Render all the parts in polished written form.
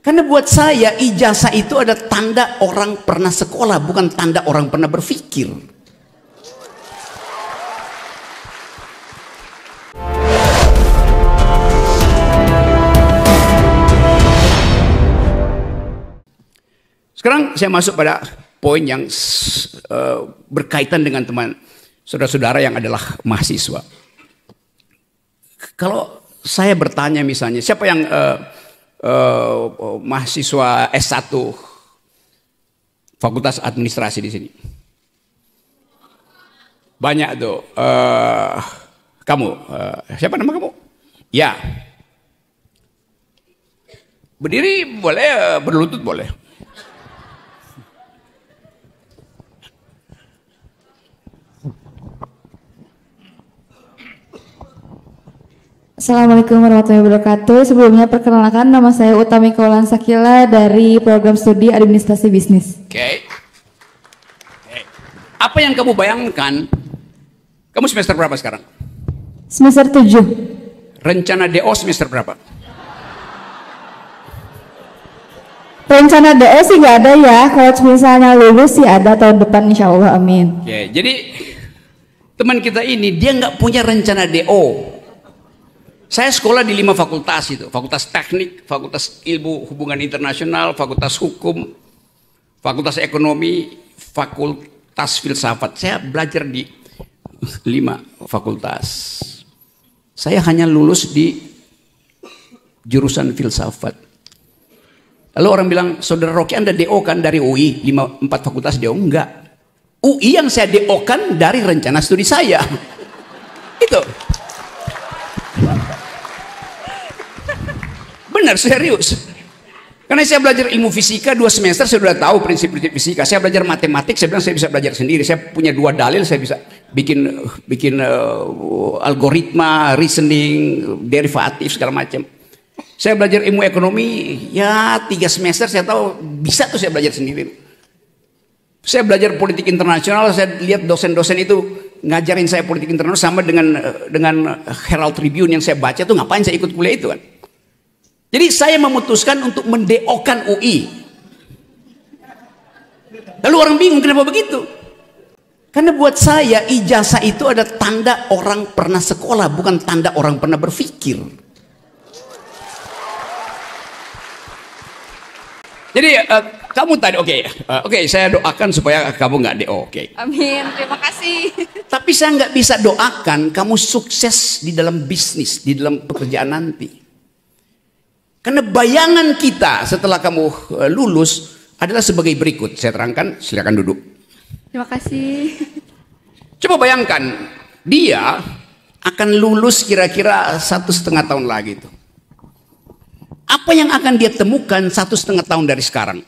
Karena buat saya ijazah itu ada tanda orang pernah sekolah, bukan tanda orang pernah berpikir. Sekarang saya masuk pada poin yang berkaitan dengan teman saudara-saudara yang adalah mahasiswa. Kalau saya bertanya misalnya, siapa yang mahasiswa S1 Fakultas Administrasi di sini? Banyak tuh. Kamu, siapa nama kamu? Ya. Berdiri boleh, berlutut boleh. Assalamualaikum warahmatullahi wabarakatuh. Sebelumnya perkenalkan, nama saya Utami Kaulan Sakila dari program studi administrasi bisnis. Oke. Apa yang kamu bayangkan? Kamu semester berapa sekarang? Semester 7. Rencana DO semester berapa? Rencana DO sih nggak ada ya. Kalau misalnya lulus sih ada tahun depan, insya Allah, amin. Oke, jadi teman kita ini dia nggak punya rencana DO. Saya sekolah di 5 fakultas itu, Fakultas Teknik, Fakultas Ilmu Hubungan Internasional, Fakultas Hukum, Fakultas Ekonomi, Fakultas Filsafat. Saya belajar di 5 fakultas. Saya hanya lulus di jurusan filsafat. Lalu orang bilang, saudara Rocky Anda DO kan dari UI, 4 fakultas DO? Enggak. UI yang saya DO kan dari rencana studi saya. Itu. Benar, serius. Karena saya belajar ilmu fisika 2 semester, saya sudah tahu prinsip-prinsip fisika. Saya belajar matematik, saya bilang saya bisa belajar sendiri. Saya punya 2 dalil, saya bisa bikin algoritma, reasoning, derivatif, segala macam. Saya belajar ilmu ekonomi, ya 3 semester saya tahu bisa tuh saya belajar sendiri. Saya belajar politik internasional, saya lihat dosen-dosen itu ngajarin saya politik internasional sama dengan Herald Tribune yang saya baca tuh, ngapain saya ikut kuliah itu kan. Jadi saya memutuskan untuk mendeokan UI. Lalu orang bingung kenapa begitu? Karena buat saya ijazah itu ada tanda orang pernah sekolah, bukan tanda orang pernah berpikir. Jadi kamu tadi oke, saya doakan supaya kamu nggak DO, oke. Amin, terima kasih. Tapi saya nggak bisa doakan kamu sukses di dalam bisnis, di dalam pekerjaan nanti. Karena bayangan kita setelah kamu lulus adalah sebagai berikut. Saya terangkan, silakan duduk. Terima kasih. Coba bayangkan, dia akan lulus kira-kira 1,5 tahun lagi itu. Apa yang akan dia temukan 1,5 tahun dari sekarang?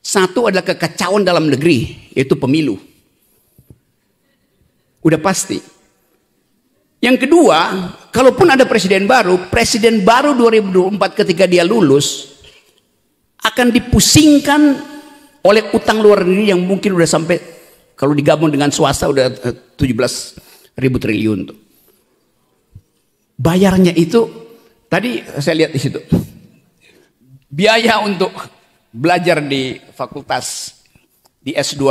Satu adalah kekacauan dalam negeri, yaitu pemilu. Udah pasti. Yang kedua, kalaupun ada presiden baru 2024 ketika dia lulus akan dipusingkan oleh utang luar negeri yang mungkin udah sampai, kalau digabung dengan swasta udah 17.000 triliun tuh. Bayarnya itu tadi saya lihat di situ. Biaya untuk belajar di fakultas di S2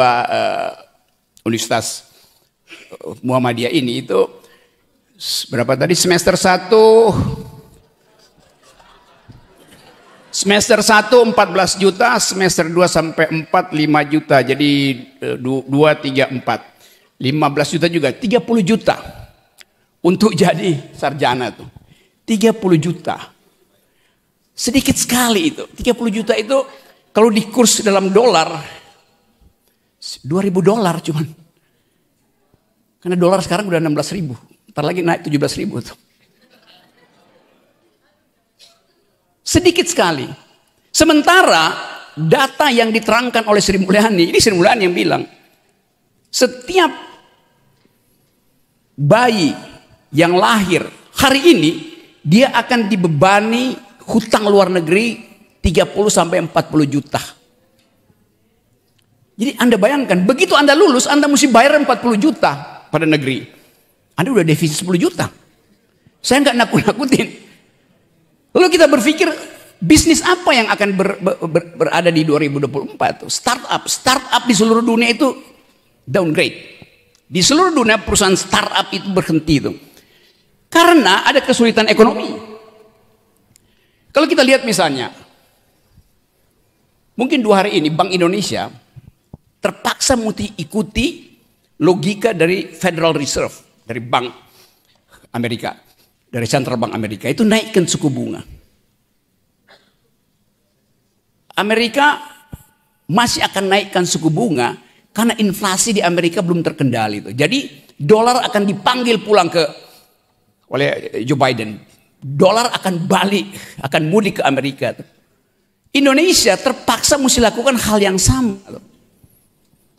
Universitas Muhammadiyah ini itu berapa tadi? Semester 1 14 juta, semester 2 sampai 4 5 juta. Jadi 2 3 4 15 juta juga, 30 juta untuk jadi sarjana tuh. 30 juta. Sedikit sekali itu. 30 juta itu kalau dikurs dalam dolar $2.000 cuman. Karena dolar sekarang udah 16.000. Ntar lagi naik 17.000 tuh. Sedikit sekali. Sementara data yang diterangkan oleh Sri Mulyani, ini Sri Mulyani yang bilang, setiap bayi yang lahir hari ini dia akan dibebani hutang luar negeri 30 sampai 40 juta. Jadi Anda bayangkan, begitu Anda lulus, Anda mesti bayar 40 juta pada negeri. Anda udah defisit 10 juta. Saya nggak nakut-nakutin. Lalu kita berpikir Bisnis apa yang akan berada di 2024 tuh? Startup di seluruh dunia itu downgrade. Di seluruh dunia perusahaan startup itu berhenti tuh. Karena ada kesulitan ekonomi. Kalau kita lihat misalnya, mungkin 2 hari ini Bank Indonesia terpaksa ikuti logika dari Federal Reserve, dari Bank Amerika, dari Central Bank Amerika, itu naikkan suku bunga. Amerika masih akan naikkan suku bunga karena inflasi di Amerika belum terkendali itu. Jadi dolar akan dipanggil pulang oleh Joe Biden. Dolar akan balik, akan mudik ke Amerika. Indonesia terpaksa mesti lakukan hal yang sama.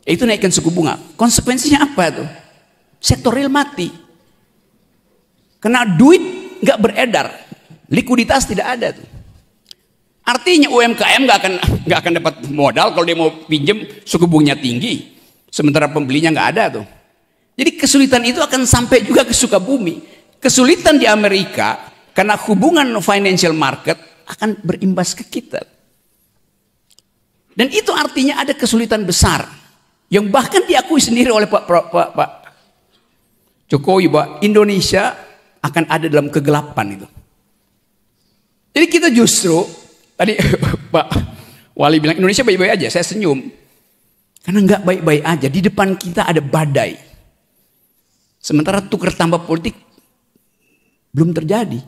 Itu naikkan suku bunga. Konsekuensinya apa tuh? Sektor real mati. Karena duit nggak beredar, likuiditas tidak ada tuh. Artinya UMKM nggak akan dapat modal kalau dia mau pinjam, suku bunganya tinggi, sementara pembelinya nggak ada tuh. Jadi kesulitan itu akan sampai juga ke Sukabumi. Kesulitan di Amerika karena hubungan financial market akan berimbas ke kita. Dan itu artinya ada kesulitan besar yang bahkan diakui sendiri oleh Pak Jokowi bahwa Indonesia akan ada dalam kegelapan itu. Jadi kita justru tadi Pak Wali bilang Indonesia baik-baik aja, saya senyum. Karena nggak baik-baik aja, di depan kita ada badai. Sementara tukar tambah politik belum terjadi.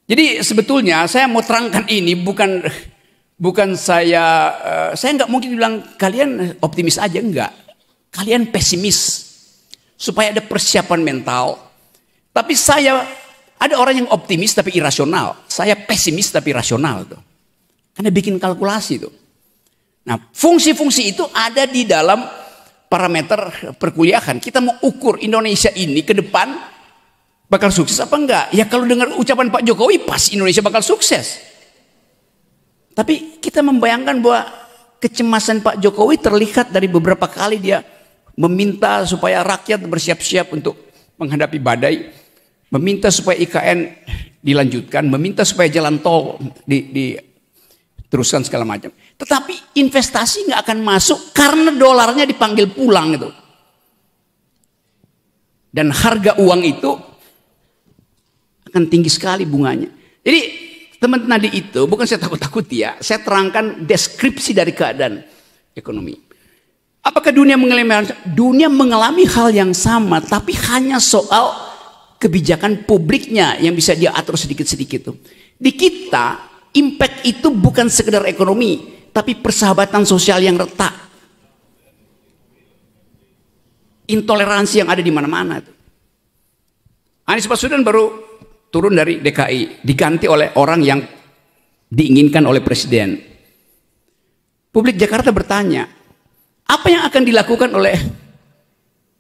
Jadi sebetulnya saya mau terangkan ini bukan saya nggak mungkin bilang kalian optimis aja, enggak. Kalian pesimis supaya ada persiapan mental. Tapi ada orang yang optimis tapi irasional. Saya pesimis tapi rasional tuh. Karena bikin kalkulasi tuh. Nah, fungsi-fungsi itu ada di dalam parameter perkuliahan. Kita mau ukur Indonesia ini ke depan bakal sukses apa enggak? Ya kalau dengar ucapan Pak Jokowi pasti Indonesia bakal sukses. Tapi kita membayangkan bahwa kecemasan Pak Jokowi terlihat dari beberapa kali dia meminta supaya rakyat bersiap-siap untuk menghadapi badai. Meminta supaya IKN dilanjutkan, meminta supaya jalan tol diteruskan segala macam. Tetapi investasi nggak akan masuk karena dolarnya dipanggil pulang itu. Dan harga uang itu akan tinggi sekali bunganya. Jadi teman tadi itu bukan saya takut-takuti ya, saya terangkan deskripsi dari keadaan ekonomi. Apakah dunia mengalami hal yang sama, tapi hanya soal kebijakan publiknya yang bisa dia atur sedikit-sedikit tuh. Di kita impact itu bukan sekedar ekonomi, tapi persahabatan sosial yang retak, intoleransi yang ada di mana-mana tuh. Anies Baswedan baru turun dari DKI, diganti oleh orang yang diinginkan oleh presiden. Publik Jakarta bertanya, apa yang akan dilakukan oleh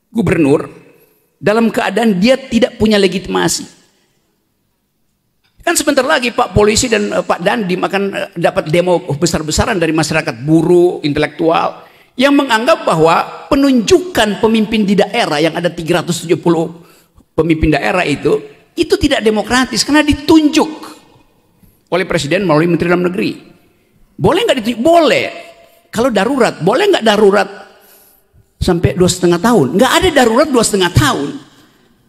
gubernur dalam keadaan dia tidak punya legitimasi? Kan sebentar lagi Pak Polisi dan Pak Dandim akan dapat demo besar-besaran dari masyarakat buruh, intelektual yang menganggap bahwa penunjukan pemimpin di daerah yang ada 370 pemimpin daerah itu tidak demokratis karena ditunjuk oleh presiden melalui Menteri Dalam Negeri. Boleh nggak ditunjuk? Boleh. Kalau darurat, boleh nggak darurat sampai 2,5 tahun? Nggak ada darurat 2,5 tahun.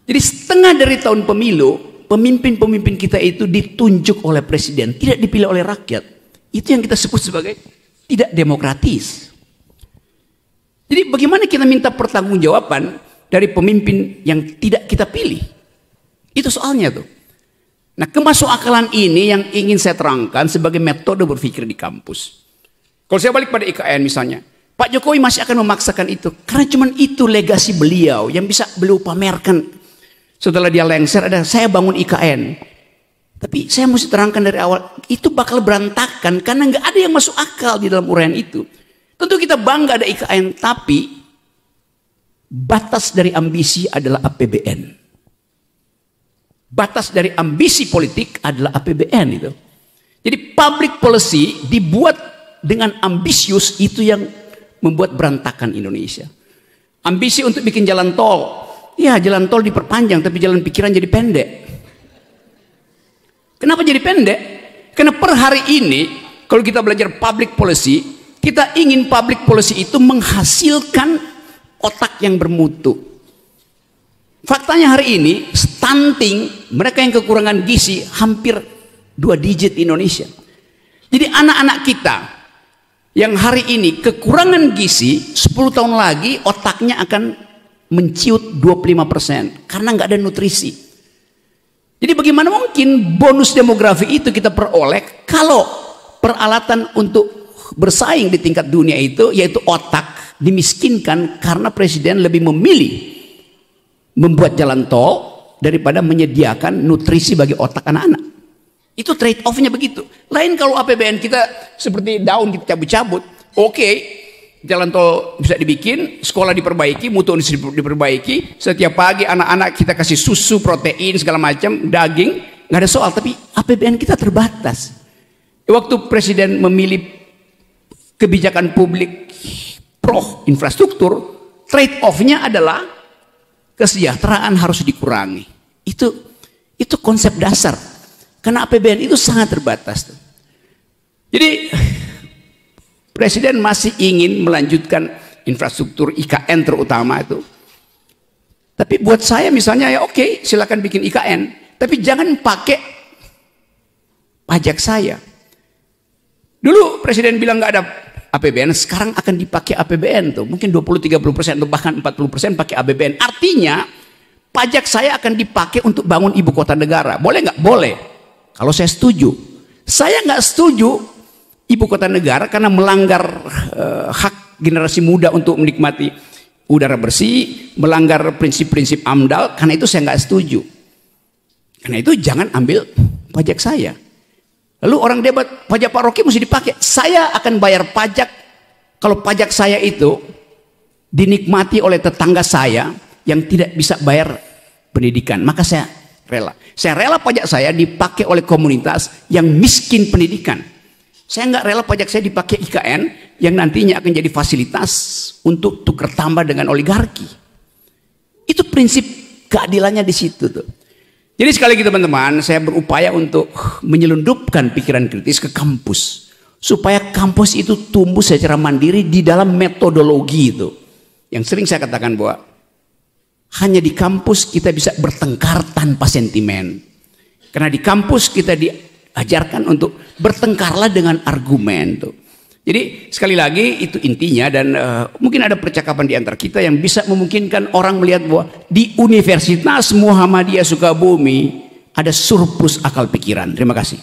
Jadi setengah dari tahun pemilu, pemimpin-pemimpin kita itu ditunjuk oleh presiden, tidak dipilih oleh rakyat. Itu yang kita sebut sebagai tidak demokratis. Jadi bagaimana kita minta pertanggungjawaban dari pemimpin yang tidak kita pilih? Itu soalnya tuh. Nah, kemasukakalan ini yang ingin saya terangkan sebagai metode berpikir di kampus. Kalau saya balik pada IKN misalnya, Pak Jokowi masih akan memaksakan itu karena cuman itu legasi beliau yang bisa beliau pamerkan. Setelah dia lengser ada saya bangun IKN. Tapi saya mesti terangkan dari awal, itu bakal berantakan karena nggak ada yang masuk akal di dalam uraian itu. Tentu kita bangga ada IKN, tapi batas dari ambisi adalah APBN. Batas dari ambisi politik adalah APBN itu. Jadi public policy dibuat dengan ambisius, itu yang membuat berantakan Indonesia. Ambisi untuk bikin jalan tol, ya jalan tol diperpanjang tapi jalan pikiran jadi pendek. Kenapa jadi pendek? Karena per hari ini kalau kita belajar public policy, kita ingin public policy itu menghasilkan otak yang bermutu. Faktanya hari ini stunting, mereka yang kekurangan gizi hampir 2 digit Indonesia. Jadi anak-anak kita yang hari ini kekurangan gizi, 10 tahun lagi otaknya akan menciut 25% karena nggak ada nutrisi. Jadi bagaimana mungkin bonus demografi itu kita peroleh kalau peralatan untuk bersaing di tingkat dunia itu, yaitu otak, dimiskinkan karena presiden lebih memilih membuat jalan tol daripada menyediakan nutrisi bagi otak anak-anak. Itu trade off-nya begitu. Lain kalau APBN kita seperti daun kita cabut-cabut, oke, jalan tol bisa dibikin, sekolah diperbaiki, mutu diperbaiki, setiap pagi anak-anak kita kasih susu, protein, segala macam, daging, nggak ada soal. Tapi APBN kita terbatas. Waktu presiden memilih kebijakan publik pro infrastruktur, trade off-nya adalah kesejahteraan harus dikurangi. Itu konsep dasar. Karena APBN itu sangat terbatas. Jadi presiden masih ingin melanjutkan infrastruktur IKN terutama itu. Tapi buat saya misalnya ya oke, silakan bikin IKN, tapi jangan pakai pajak saya. Dulu presiden bilang nggak ada APBN, sekarang akan dipakai APBN tuh, mungkin 20-30% atau bahkan 40% pakai APBN. Artinya pajak saya akan dipakai untuk bangun ibu kota negara. Boleh nggak? Boleh. Kalau saya setuju. Saya nggak setuju ibu kota negara karena melanggar hak generasi muda untuk menikmati udara bersih, melanggar prinsip-prinsip AMDAL. Karena itu saya nggak setuju. Karena itu jangan ambil pajak saya. Lalu orang debat, pajak Pak Rocky mesti dipakai. Saya akan bayar pajak kalau pajak saya itu dinikmati oleh tetangga saya yang tidak bisa bayar pendidikan. Maka saya rela. Saya rela pajak saya dipakai oleh komunitas yang miskin pendidikan. Saya nggak rela pajak saya dipakai IKN yang nantinya akan jadi fasilitas untuk tukar tambah dengan oligarki. Itu prinsip keadilannya di situ tuh. Jadi sekali lagi teman-teman, saya berupaya untuk menyelundupkan pikiran kritis ke kampus. Supaya kampus itu tumbuh secara mandiri di dalam metodologi itu. Yang sering saya katakan bahwa hanya di kampus kita bisa bertengkar tanpa sentimen. Karena di kampus kita diajarkan untuk bertengkarlah dengan argumen tuh. Jadi sekali lagi itu intinya, dan mungkin ada percakapan di antara kita yang bisa memungkinkan orang melihat bahwa di Universitas Muhammadiyah Sukabumi ada surplus akal pikiran. Terima kasih.